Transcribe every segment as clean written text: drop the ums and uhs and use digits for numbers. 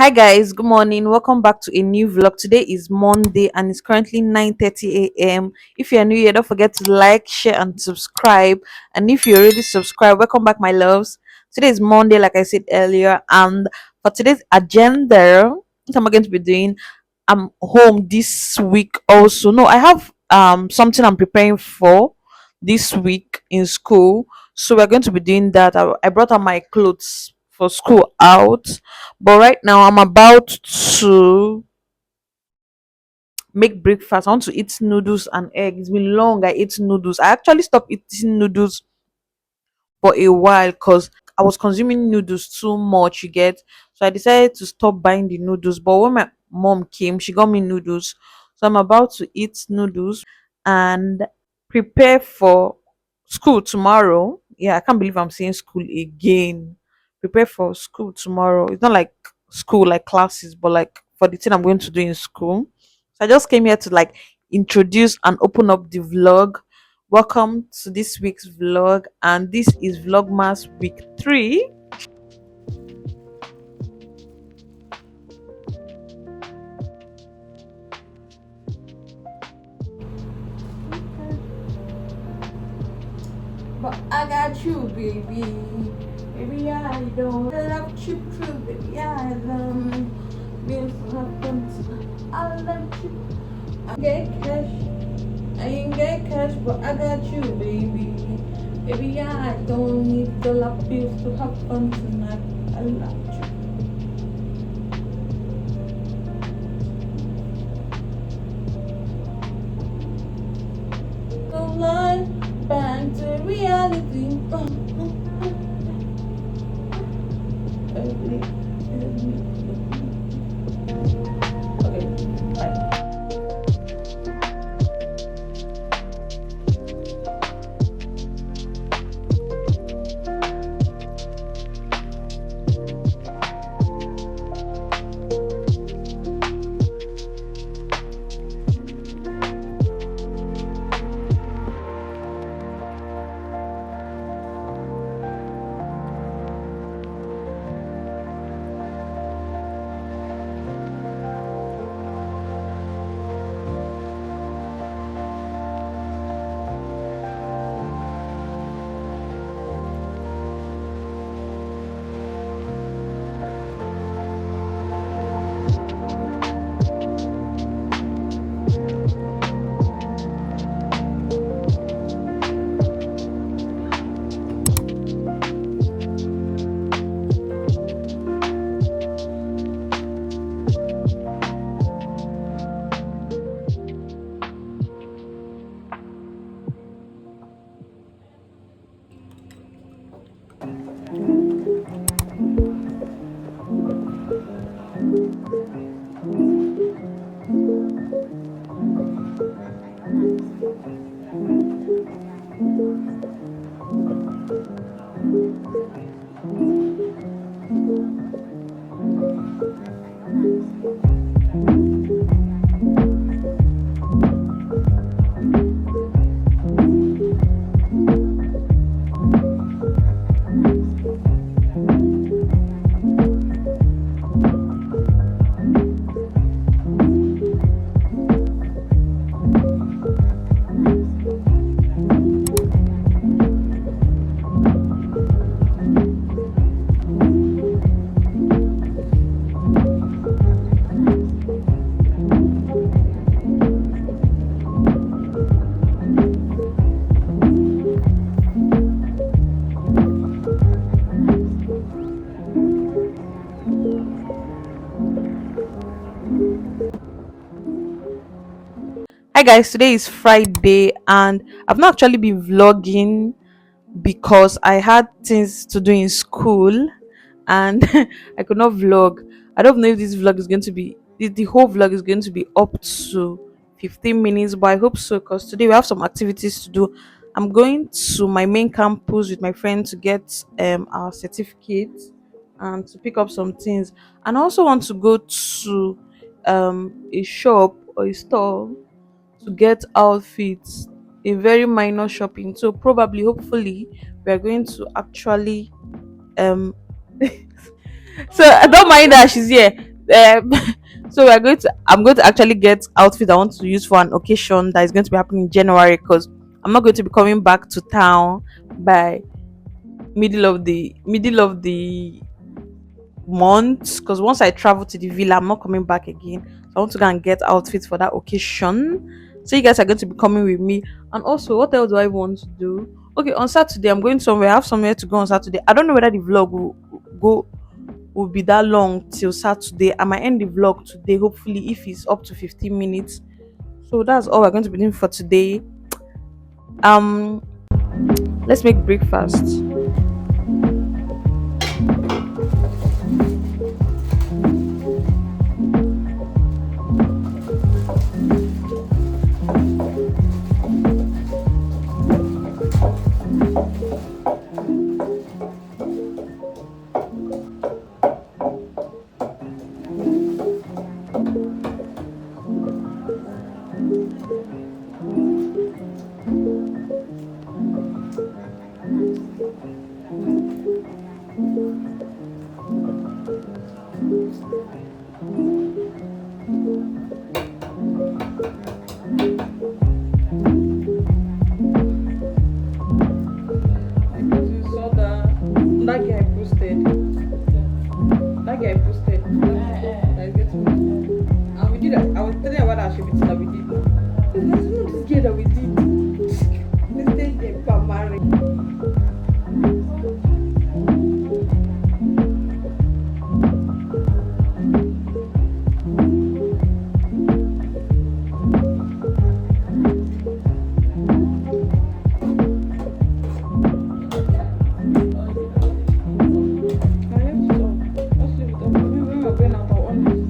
Hi guys, good morning. Welcome back to a new vlog. Today is Monday and it's currently 9:30 a.m. If you're new here, don't forget to like, share, and subscribe. And if you already subscribed, welcome back, my loves. Today is Monday, like I said earlier, and for today's agenda, what am I going to be doing? I'm home this week also. No, I have something I'm preparing for this week in school. So we're going to be doing that. I brought out my clothes for school out, but right now I'm about to make breakfast. I want to eat noodles and egg. It's been long I ate noodles. I actually stopped eating noodles for a while because I was consuming noodles too much, you get. So I decided to stop buying the noodles. But when my mom came, she got me noodles. So I'm about to eat noodles and prepare for school tomorrow. Yeah, I can't believe I'm saying school again. Prepare for school tomorrow. It's not like school like classes, but like for the thing I'm going to do in school. So I just came here to like introduce and open up the vlog. Welcome to this week's vlog, and this is Vlogmas week 3. But I got you, baby. Baby, I don't love you true, baby. I love bills happen. I love you. I get cash. I ain't get cash, but I got you, baby. Baby, I don't need the love bills to have fun tonight. I love you. No lie, back to reality. Ugly, okay, bye. Hi guys, today is Friday and I've not actually been vlogging because I had things to do in school and I could not vlog. I don't know if this vlog is going to be the whole vlog is going to be up to 15 minutes, but I hope so because today we have some activities to do. I'm going to my main campus with my friend to get our certificate and to pick up some things. And I also want to go to a shop or a store to get outfits, a very minor shopping. So probably hopefully we are going to actually um so I don't mind that she's here. um, so we're going to I'm going to actually get outfit I want to use for an occasion that is going to be happening in January, because I'm not going to be coming back to town by middle of the month, because once I travel to the villa, I'm not coming back again. So I want to go and get outfits for that occasion. So you guys are going to be coming with me. And also, what else do I want to do? Okay, on Saturday I'm going somewhere. I have somewhere to go on Saturday. I don't know whether the vlog will be that long till Saturday. I might end the vlog today, hopefully, if it's up to 15 minutes. So that's all we're going to be doing for today. Um, let's make breakfast. Because you saw that guy posted. That guy posted. That is getting me. And we did that. I was telling her about that activity that we did. There's no this girl that we did. This day people are married. I left it off. Just leave it off. Maybe when we're going out, I'll on it.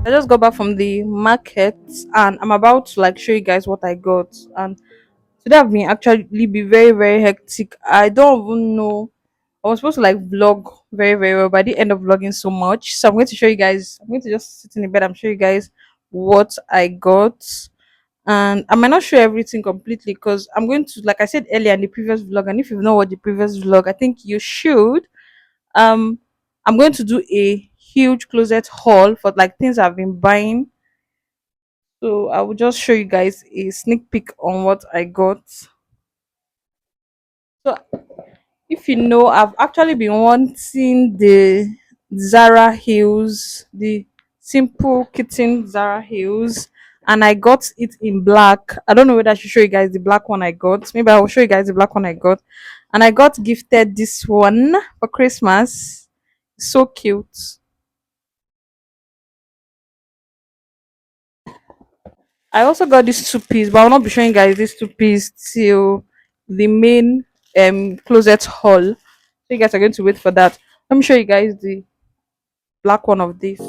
I just got back from the market and I'm about to like show you guys what I got. And today I've been actually be very, very hectic. I don't even know. I was supposed to like vlog very, very well, but I didn't end up vlogging so much. So I'm going to show you guys. I'm going to just sit in the bed and show you guys what I got. And I might not show everything completely because I'm going to, like I said earlier in the previous vlog, and if you've not watched the previous vlog, I think you should. Um, I'm going to do a huge closet haul for like things I've been buying. So I will just show you guys a sneak peek on what I got. So if you know, I've actually been wanting the Zara heels, the simple kitten Zara heels, and I got it in black. I don't know whether I should show you guys the black one I got. Maybe I will show you guys the black one I got. And I got gifted this one for Christmas. So cute. I also got this two piece, but I'll not be showing you guys this two piece till the main closet haul. So you guys are going to wait for that. Let me show you guys the black one of this.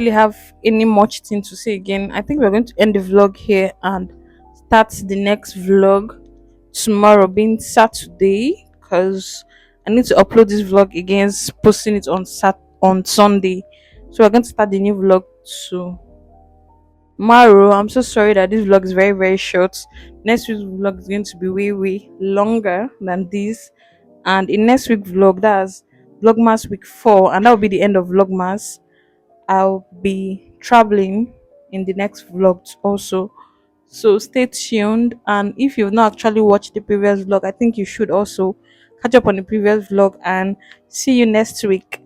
really have any much thing to say again. I think we're going to end the vlog here and start the next vlog tomorrow, being Saturday, because I need to upload this vlog against posting it on on Sunday. So we're going to start the new vlog tomorrow. I'm so sorry that this vlog is very very short. Next week's vlog is going to be way way longer than this, and in next week vlog, that's Vlogmas week 4, and that will be the end of Vlogmas. I'll be traveling in the next vlog also. So stay tuned. And if you've not actually watched the previous vlog, I think you should also catch up on the previous vlog and see you next week.